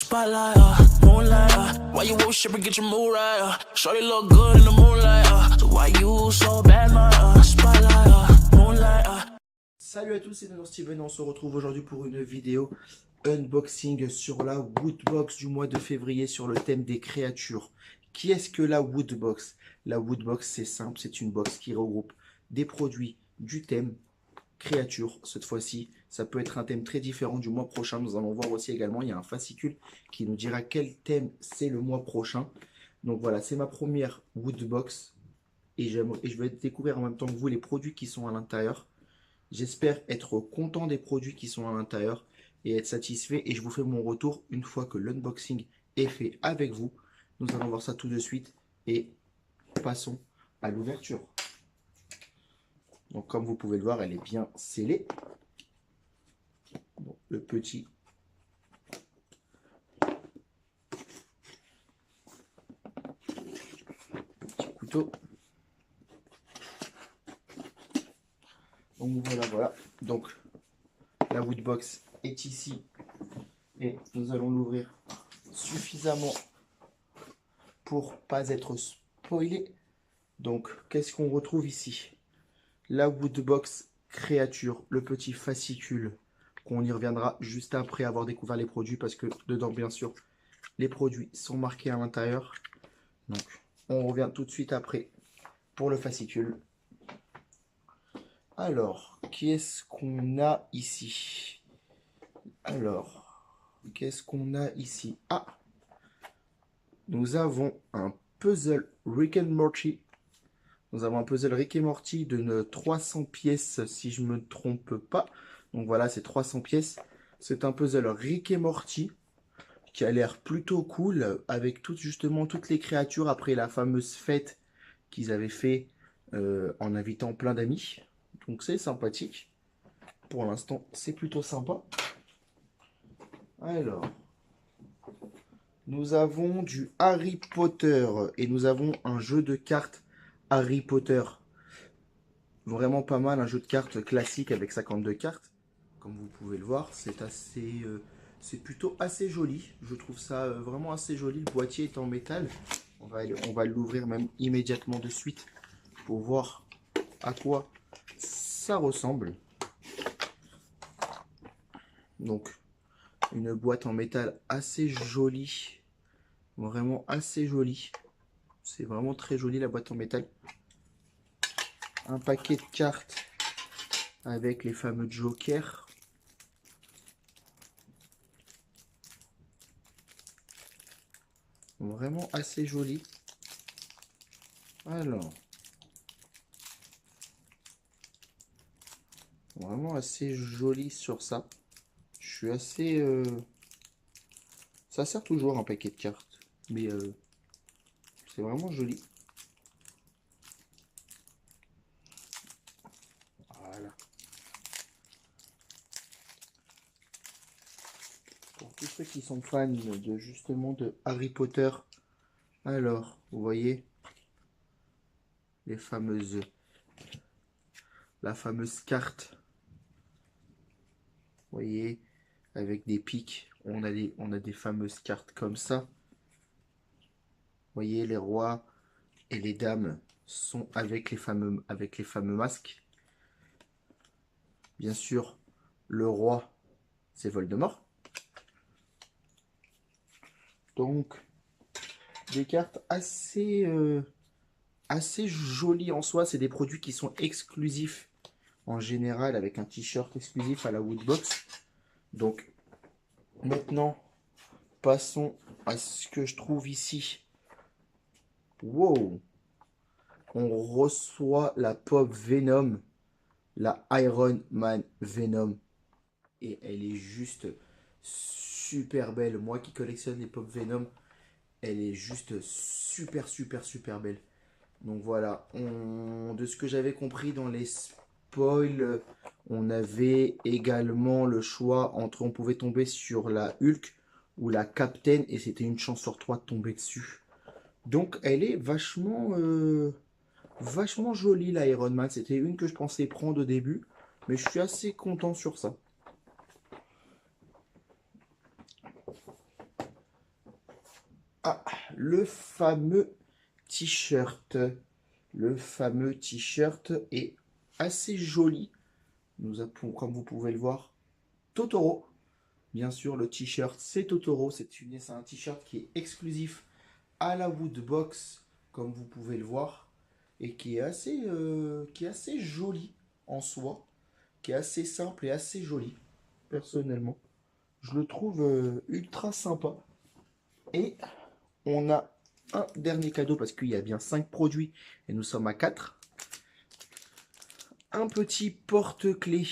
Spotlight, moonlight, why you worship and get your mood right, shorty look good in the moonlight, so why you so bad, spotlight, moonlight, Salut à tous, c'est Nonor Steven, on se retrouve aujourd'hui pour une vidéo unboxing sur la Woodbox du mois de février sur le thème des créatures. Qui est-ce que la Woodbox? La Woodbox, c'est simple, c'est une box qui regroupe des produits du thème créatures. Cette fois-ci, ça peut être un thème très différent du mois prochain. Nous allons voir aussi également, il y a un fascicule qui nous dira quel thème c'est le mois prochain. Donc voilà, c'est ma première Woodbox et je vais découvrir en même temps que vous les produits qui sont à l'intérieur. J'espère être content des produits qui sont à l'intérieur et être satisfait. Et je vous fais mon retour une fois que l'unboxing est fait avec vous. Nous allons voir ça tout de suite et passons à l'ouverture. Donc comme vous pouvez le voir, elle est bien scellée. Bon, le petit couteau. Donc voilà. Donc la Woodbox est ici et nous allons l'ouvrir suffisamment pour pas être spoilé. Donc qu'est-ce qu'on retrouve ici? La Woodbox créature, le petit fascicule qu'on y reviendra juste après avoir découvert les produits parce que dedans bien sûr les produits sont marqués à l'intérieur. Donc on revient tout de suite après pour le fascicule. Alors, qu'est-ce qu'on a ici? Qu'est-ce qu'on a ici? Ah, nous avons un puzzle Rick and Morty. Nous avons un puzzle Rick et Morty de 300 pièces, si je ne me trompe pas. Donc voilà, c'est 300 pièces. C'est un puzzle Rick et Morty qui a l'air plutôt cool, avec justement toutes les créatures après la fameuse fête qu'ils avaient fait en invitant plein d'amis. Donc c'est sympathique. Pour l'instant, c'est plutôt sympa. Alors, nous avons du Harry Potter et nous avons un jeu de cartes Harry Potter. Vraiment pas mal, un jeu de cartes classique avec 52 cartes. Comme vous pouvez le voir, c'est plutôt assez joli. Je trouve ça vraiment assez joli. Le boîtier est en métal. On va l'ouvrir même immédiatement de suite pour voir à quoi ça ressemble. Donc, une boîte en métal assez jolie. Vraiment assez jolie. C'est vraiment très joli la boîte en métal. Un paquet de cartes avec les fameux jokers. Vraiment assez joli. Alors. Vraiment assez joli sur ça. Je suis assez... Ça sert toujours un paquet de cartes. Mais c'est vraiment joli. Voilà. Pour tous ceux qui sont fans justement de Harry Potter, alors, vous voyez la fameuse carte. Vous voyez, avec des pics, on a des fameuses cartes comme ça. Vous voyez, les rois et les dames sont avec les fameux masques. Bien sûr, le roi, c'est Voldemort. Donc, des cartes assez jolies en soi. C'est des produits qui sont exclusifs en général avec un t-shirt exclusif à la Woodbox. Donc, maintenant, passons à ce que je trouve ici. Wow! On reçoit la Pop Venom, la Iron Man Venom. Et elle est juste super belle. Moi qui collectionne les Pop Venom, elle est juste super belle. Donc voilà, de ce que j'avais compris dans les spoils, on avait également le choix entre on pouvait tomber sur la Hulk ou la Captain et c'était une chance sur 3 de tomber dessus. Donc elle est vachement jolie la Iron Man. C'était une que je pensais prendre au début, mais je suis assez content sur ça. Ah, le fameux t-shirt. Le fameux t-shirt est assez joli. Nous avons, comme vous pouvez le voir, Totoro. Bien sûr, le t-shirt, c'est Totoro. C'est un t-shirt qui est exclusif à la Woodbox, comme vous pouvez le voir, et qui est assez joli en soi, qui est assez simple et assez joli, personnellement. Je le trouve ultra sympa. Et on a un dernier cadeau parce qu'il y a bien 5 produits et nous sommes à 4. Un petit porte-clés,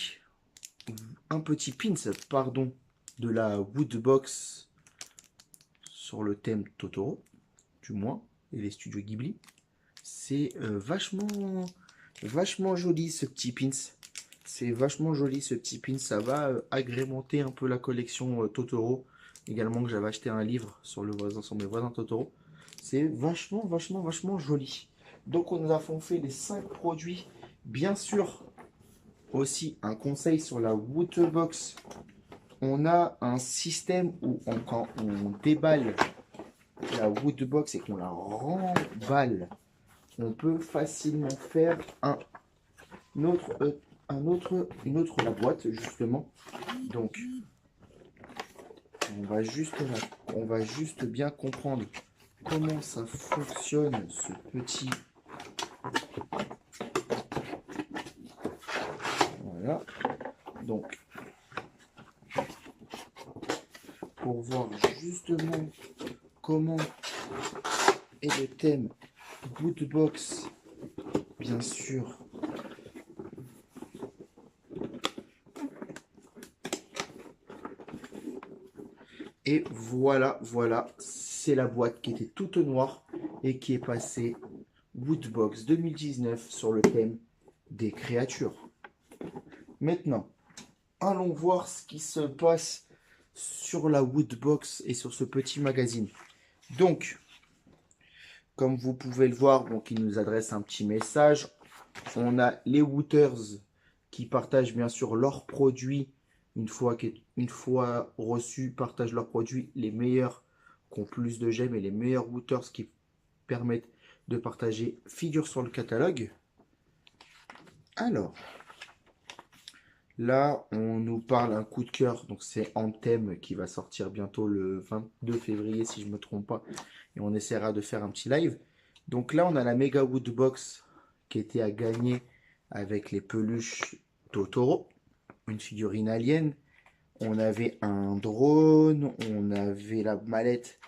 un petit pins, pardon, de la Woodbox sur le thème Totoro, du moins, et les studios Ghibli. C'est vachement joli ce petit pins. C'est vachement joli ce petit pin. Ça va agrémenter un peu la collection Totoro. Également que j'avais acheté un livre sur sur mes voisins Totoro. C'est vachement joli. Donc on nous a fait les 5 produits. Bien sûr, aussi un conseil sur la Woodbox. On a un système où quand on déballe la Woodbox et qu'on la remballe, on peut facilement faire une autre la boîte justement. Donc on va juste bien comprendre comment ça fonctionne ce petit. Voilà. Donc pour voir justement comment est le thème Woodbox, bien sûr. Et voilà, c'est la boîte qui était toute noire et qui est passée Woodbox 2019 sur le thème des créatures. Maintenant, allons voir ce qui se passe sur la Woodbox et sur ce petit magazine. Donc, comme vous pouvez le voir, donc il nous adresse un petit message. On a les Wooters qui partagent bien sûr leurs produits. Une fois reçus, partagent leurs produits, les meilleurs qui ont plus de j'aime et les meilleurs Wooters qui permettent de partager figure sur le catalogue. Alors, là, on nous parle un coup de cœur, donc c'est Anthem qui va sortir bientôt le 22 février si je ne me trompe pas, et on essaiera de faire un petit live. Donc là, on a la Mega Woodbox qui était à gagner avec les peluches Totoro, une figurine alien, on avait un drone, on avait la mallette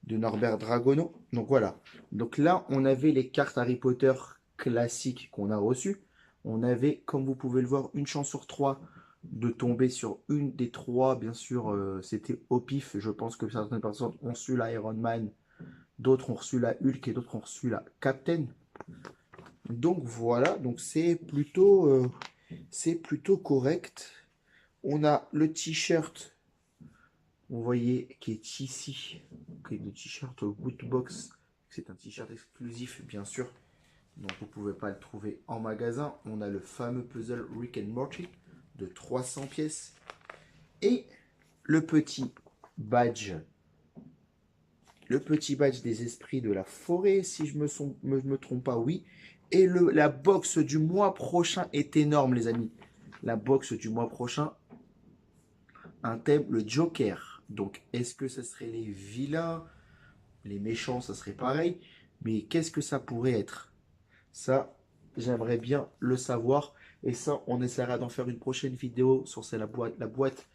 de Norbert Dragono. Donc voilà. Donc là, on avait les cartes Harry Potter classiques qu'on a reçues. On avait, comme vous pouvez le voir, une chance sur 3 de tomber sur une des 3. Bien sûr, c'était au pif. Je pense que certaines personnes ont reçu la Iron Man, d'autres ont reçu la Hulk et d'autres ont reçu la Captain. Donc voilà, donc c'est plutôt correct. On a le t-shirt, vous voyez, qui est ici, qui est le t-shirt Woodbox. C'est un t-shirt exclusif, bien sûr. Donc vous ne pouvez pas le trouver en magasin. On a le fameux puzzle Rick and Morty de 300 pièces. Et le petit badge. Le petit badge des esprits de la forêt, si je me trompe pas, oui. Et la box du mois prochain est énorme, les amis. La box du mois prochain, un thème, le Joker. Donc, est-ce que ça serait les vilains, les méchants, ça serait pareil. Mais qu'est-ce que ça pourrait être? Ça, j'aimerais bien le savoir. Et ça, on essaiera d'en faire une prochaine vidéo sur la boîte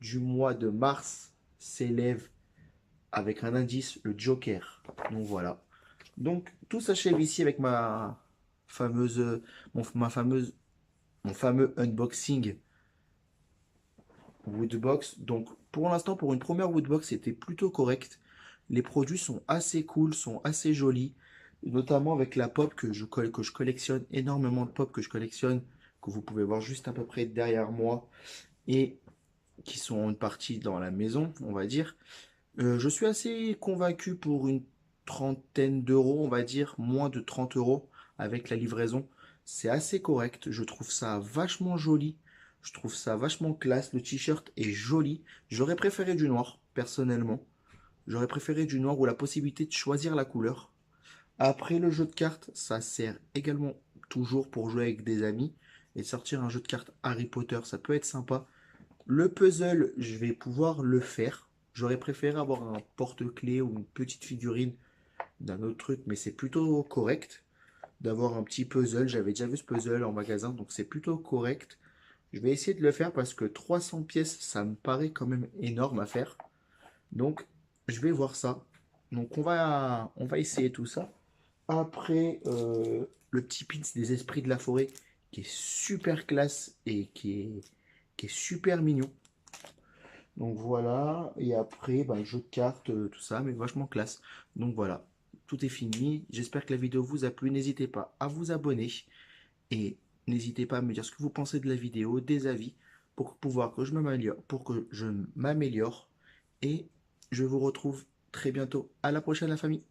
du mois de mars s'élève avec un indice, le Joker. Donc voilà. Donc tout s'achève ici avec mon fameux unboxing Woodbox. Donc pour l'instant, pour une première Woodbox, c'était plutôt correct. Les produits sont assez cool, sont assez jolis. Notamment avec la pop que je collectionne, énormément de pop que je collectionne, que vous pouvez voir juste à peu près derrière moi. Et qui sont une partie dans la maison, on va dire. Je suis assez convaincu pour une trentaine d'euros, on va dire, moins de 30 euros avec la livraison. C'est assez correct, je trouve ça vachement joli, je trouve ça vachement classe, le t-shirt est joli. J'aurais préféré du noir, personnellement. J'aurais préféré du noir ou la possibilité de choisir la couleur. Après, le jeu de cartes, ça sert également toujours pour jouer avec des amis. Et sortir un jeu de cartes Harry Potter, ça peut être sympa. Le puzzle, je vais pouvoir le faire. J'aurais préféré avoir un porte-clés ou une petite figurine d'un autre truc, mais c'est plutôt correct d'avoir un petit puzzle. J'avais déjà vu ce puzzle en magasin, donc c'est plutôt correct. Je vais essayer de le faire parce que 300 pièces, ça me paraît quand même énorme à faire. Donc, je vais voir ça. Donc, on va essayer tout ça. Après, le petit pins des esprits de la forêt, qui est super classe et qui est super mignon. Donc voilà, et après, bah, jeu de cartes, tout ça, mais vachement classe. Donc voilà, tout est fini. J'espère que la vidéo vous a plu. N'hésitez pas à vous abonner et n'hésitez pas à me dire ce que vous pensez de la vidéo, des avis, pour pouvoir que je m'améliore. Et je vous retrouve très bientôt. À la prochaine, la famille.